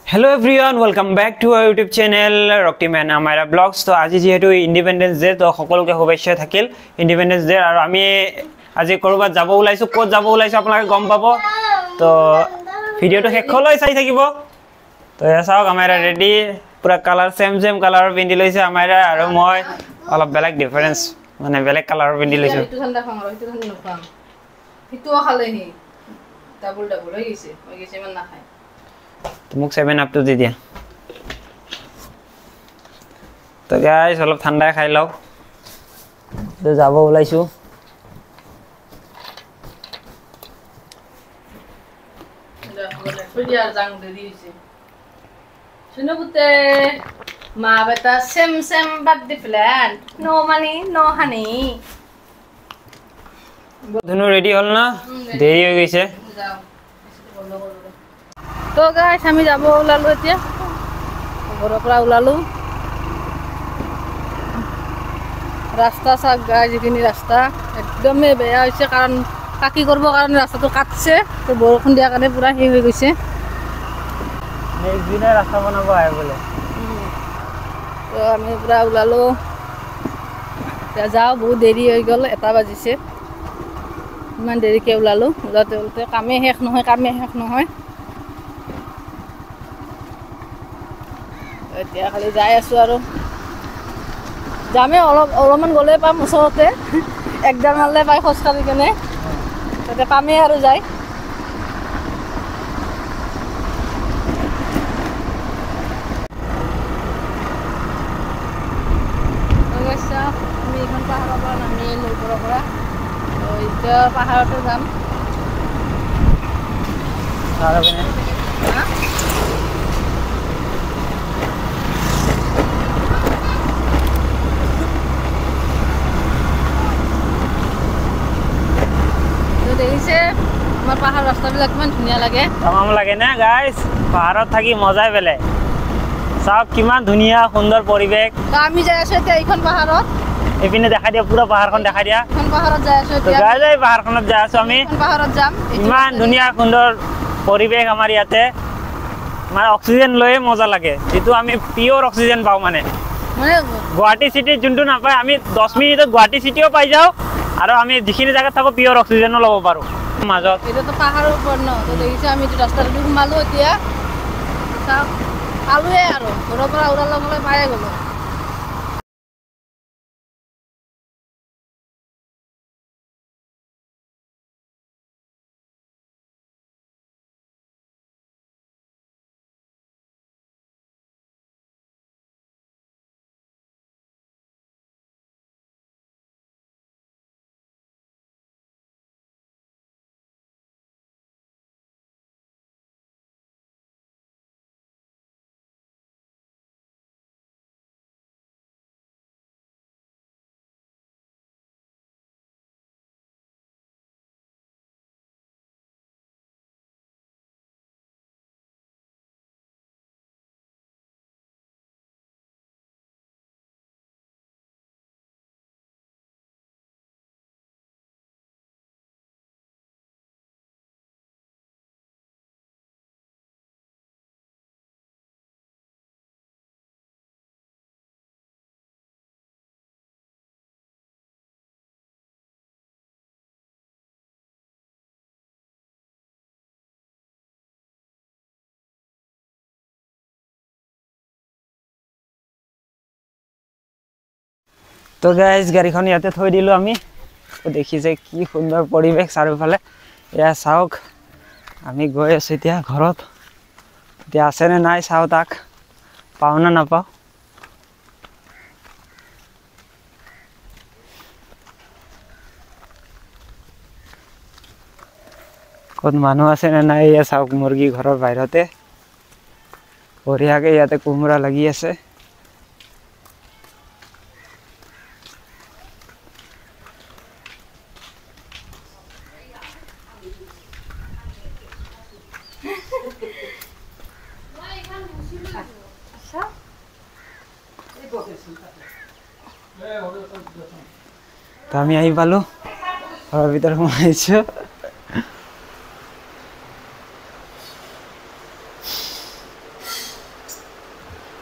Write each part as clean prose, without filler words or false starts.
Hello everyone welcome back to our YouTube channel रक्टिमैन हमारा vlogs. तो आज जेहेतु इंडिपेंडेंस डे तो सकलोके शुभेच्छा থাকিল इंडिपेंडेंस डे और आमी आज কৰবাত যাব ওলাইছো ক'ত যাব ওলাইছো আপোনালোকে গম পাব। তো ভিডিওটো শেষলৈ চাই থাকিব। তো এয়া চাওক আমাৰ ৰেডি পুৰা কালাৰ সেম কালাৰৰ পিন্ধি লৈছে আমাৰ আৰু মই অলপ বেলেগ ডিফাৰেন্স মানে বেলেগ কালাৰৰ পিন্ধি লৈছো। ইটো ঠান্ডা খাম আৰু ইটো ঠান্ডা নখাম ইটোও খালেহি ডাবল হৈ গৈছে ইমান নাখায়। तुमक 7 अप टू दे दिया तो गाइस অলপ ঠান্ডা খাই লও তো যাব ওলাইছো ফুলিয়ার জাং দে দিছে শুনো বুতে মা বেটা same birthday plan no money no honey দুনো রেডি হল না দেরি হয়ে গেছে যাও তো গাইস আমি যাব ওলালো এতিয়া ঘৰৰ পৰা ওলালো ৰাস্তা সাক গাইস এখিনি ৰাস্তা একদমই বেয়া হইছে কাৰণ কাকি কৰব কাৰণ ৰাস্তাটো কাটছে তো বৰষুণ দিয়া কাৰণে পুৰা হে হৈ গৈছে নেক্সট দিনে ৰাস্তা বানাবো আয় বলে তো আমি পুৰা ওলালো যাও বহুত দেৰি হৈ গল 1 বাজিছে ইমান দেৰিকে ওলালো ওলাতে কামে শেষ নহয় এতিয়া খালি যাই আছো আৰু যামে অলপমান গলে পাম ওচৰতে একদম মাললে পাই খোজকাঢ়ি কেনে তাতে পামেই আৰু যাই আমি এখন পাহাৰৰ পৰা নামি আহিলো ওপৰৰ পৰা তো এতিয়া পাহাৰতে যাম দেখিছে আমাৰ পাহাৰ ৰাস্তাবিলাক কিমান ধুনীয়া লাগে তামাম লাগে না গাইস পাহাৰত থাকি মজাই বেলে সব কিমান ধুনীয়া সুন্দৰ পৰিবেশ তো আমি যাই আছো এতিয়া এইখন পাহাৰত এপিনে দেখা দিয়া পুৰা পাহাৰখন দেখা দিয়া এইখন পাহাৰত যাই আছো তো এতিয়া গাইস এই পাহাৰখনত যাই আছো আমি এইখন পাহাৰত যাম ইমান ধুনীয়া সুন্দৰ পৰিবেশ আমাৰ ইয়াতে মানে অক্সিজেন লয়ে মজা লাগে যেটো আমি পিওৰ অক্সিজেন পাও মানে গুৱাহাটী সিটি যোনটো নাপায় আমি 10 মিনিটত গুৱাহাটী সিটিও পাই যাও আৰু আমি যিখিনি জায়গা থাকো পিওৰ অক্সিজেনও লব পাৰো মাজত এটা তো পাহাৰৰ ওপৰত ন তো দেখিছে আমি ৰাস্তাটো ঘুমালো এতিয়া চাওক আলুৱে আৰু ঘৰৰ পৰা ওলালে গলে পায়ে গলো তো গাইস গাড়ীখন ইয়াতে থৈ দিলো আমি তো দেখিছে কি সুন্দৰ পৰিবেশ চাৰিওফালে এয়া চাওক আমি গৈ আছো এতিয়া ঘৰত এতিয়া আছে নে নাই চাও তাক পাও না নাপাও কোন মানুহ আছে নে নাই এয়া চাওক মুৰ্গী ঘৰৰ বাহিৰতে বঢ়িয়াকে ইয়াতে কোমৰা লাগি আছে তো আমি আহি পালো ঘৰৰ ভিতৰত সোমাইছো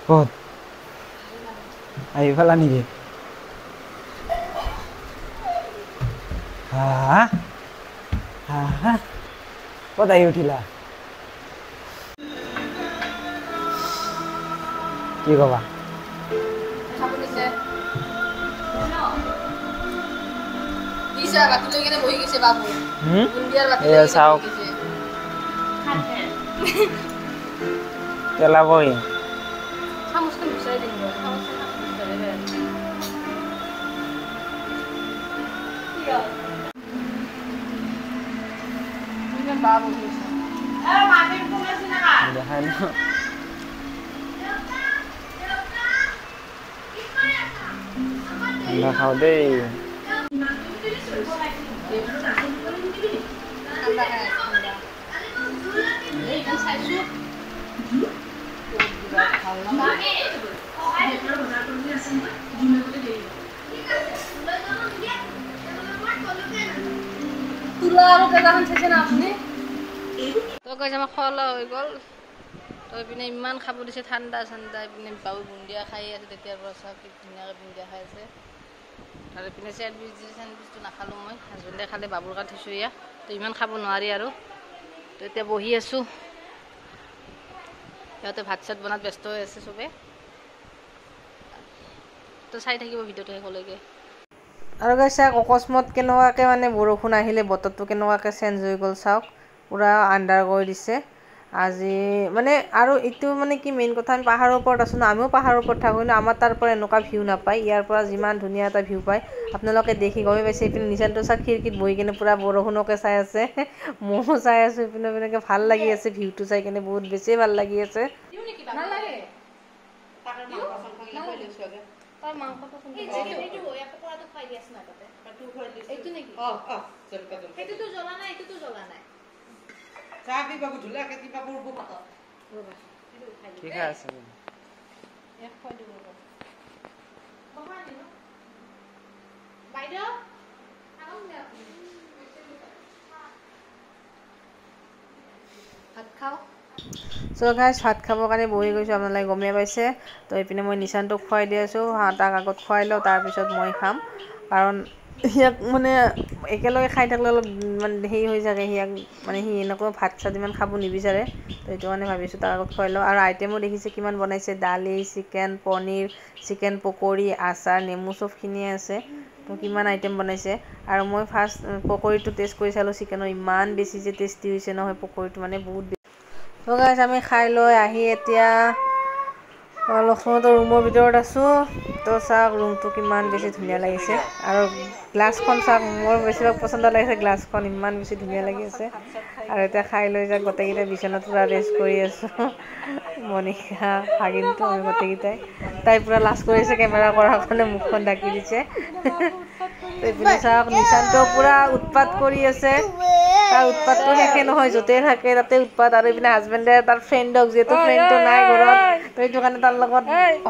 ক'ত আহি পেলা নেকি হা হা ক'ত আহি উঠিলা কি ক'বা চাওক পেলাবই দেখাই ন খাও দেই ইপিনে ইমান খাব দিছে ঠাণ্ডা ঠাণ্ডা ইপিনে বাবু বুন্দিয়া খাই আছে তেতিয়াৰ পৰা চাওক কি ধুনীয়াকৈ বুন্দিয়া খাই আছে আৰু ইপিনে চেণ্ডউইচ দিছে চেণ্ডউইচটো নাখালোঁ মই হাজবেণ্ডে খালে বাবুৰ কাৰণে থৈছোঁ এয়া তো ইমান খাব নোৱাৰি আৰু তো এতিয়া বহি আছোঁ সিহঁতে ভাত চাত বনাত ব্যস্ত হৈ আছে চবে তো চাই থাকিব ভিডিঅ'টো শেষলৈকে আৰু গাইছ চাওক অকস্মাত কেনেকুৱাকৈ মানে বৰষুণ আহিলে বতৰটো কেনেকুৱাকৈ চেঞ্জ হৈ গ'ল চাওক পূৰা আন্ধাৰ কৰি দিছে আজি মানে আৰু এইটো মানে কি মেইন কথা আমি পাহাৰৰ ওপৰত আছোঁ ন আমিও পাহাৰৰ ওপৰত থাকোঁ কিন্তু আমাৰ তাৰ পৰা এনেকুৱা ভিউ নাপায় ইয়াৰ পৰা যিমান ধুনীয়া এটা ভিউ পায় আপোনালোকে দেখি গমেই পাইছে এইপিনে নিচানটো চাওক খিৰিকীত বহি কিনে পূৰা বৰষুণকে চাই আছে ময়ো চাই আছোঁ ইপিনে পিনেকৈ ভাল লাগি আছে ভিউটো চাই কিনে বহুত বেছি ভাল লাগি আছে Sabi bago dulu ke tiba burbu apa? ঠিক আছে So guys, ভাত খাবৰ কাৰণে বহি গৈছোঁ আপোনালোকে গমেই পাইছে তো এইপিনে মই নিচানটোক খুৱাই দি আছোঁ তাক আগত খুৱাই লওঁ তাৰপিছত মই খাম কাৰণ সিয়াক মানে একেলগে খাই থাকিলে অলপ মানে হেৰি হৈ থাকে সিয়াক মানে সি এনেকৈ ভাত চাত ইমান খাব নিবিচাৰে তো এইটো কাৰণে ভাবিছোঁ তাৰ আগত খুৱাই লওঁ আৰু আইটেমো দেখিছে কিমান বনাইছে দালি চিকেন পনীৰ চিকেন পকৰি আচাৰ নেমু চবখিনিয়ে আছে তো কিমান আইটেম বনাইছে আৰু মই ফাৰ্ষ্ট পকৰিটো টেষ্ট কৰি চালোঁ চিকেনৰ ইমান বেছি যে টেষ্টি হৈছে নহয় পকৰিটো মানে বহুত তো গাইছ আমি খাই লৈ আহি এতিয়া লক্ষ্মণহঁতৰ ৰুমৰ ভিতৰত আছোঁ তো চাওক ৰুমটো কিমান বেছি ধুনীয়া লাগিছে আৰু গ্লাছখন চাওক মোৰ বেছিভাগ পচন্দ লাগিছে গ্লাছখন ইমান বেছি ধুনীয়া লাগি আছে আৰু এতিয়া খাই লৈ যাওক গোটেইকেইটা বিচনাত পূৰা ৰেষ্ট কৰি আছোঁ মনিষা ভাগিনটো আমি গোটেইকেইটাই তাই পূৰা লাজ কৰিছে কেমেৰা কৰাৰ কাৰণে মুখখন ঢাকি দিছে এইপিনে চাওক নিচানটো পূৰা উৎপাত কৰি আছে তাৰ উৎপাতটো শেষে নহয় য'তেই থাকে তাতে উৎপাত আৰু এইপিনে হাজবেণ্ডে তাৰ ফ্ৰেণ্ডক যিহেতু ফ্ৰেণ্ডটো নাই ঘৰত তো সেইটো কাৰণে তাৰ লগত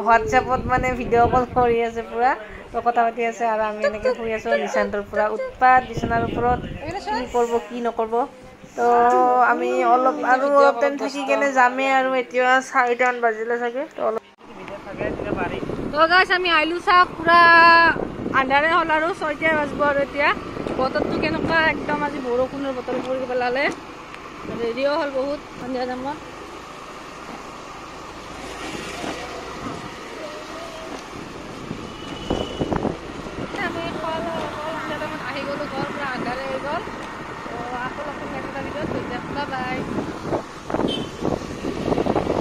হোৱাটছএপত মানে ভিডিঅ' কল কৰি আছে পূৰা তো কথা পাতি আছে আৰু আমি এনেকৈ শুই আছোঁ নিচানটোৰ পূৰা উৎপাত বিচনাৰ ওপৰত কি কৰিব কি নকৰিব তো আমি অলপ আৰু টাইম থাকি কেনে যামেই আৰু এতিয়া 4টামান বাজিলে চাগে তো অলপ তো গাইছ আমি আহিলোঁ চাওক পূৰা আন্ধাৰে হ'ল আৰু 6টাই বাজিব আৰু এতিয়া বতৰটো কেনেকুৱা একদম আজি বৰষুণৰ বতৰ পৰি পেলালে ৰেডিঅ' হ'ল বহুত সন্ধিয়া টাইমত